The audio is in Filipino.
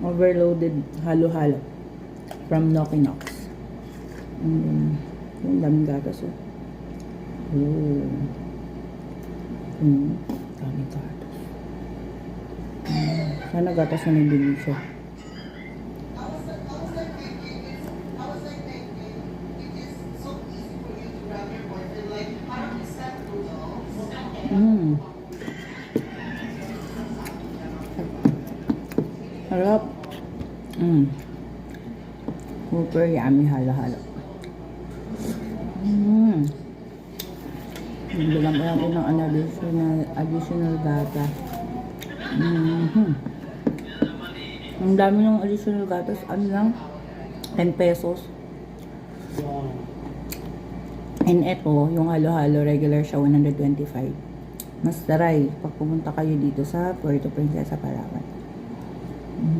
Overloaded halo-halo from Knockinox. Yung daming gatas oh. Oh. Daming gatas. Sana gatas na may binisyo. Harap. Super yummy halo-halo. Bigyan pa natin ng additional data. Ang dami ng additional gatas. Ano lang? 10 pesos. And eto, yung halo-halo regular siya 125. Mas taray pag pumunta kayo dito sa Puerto Princesa, Palawan.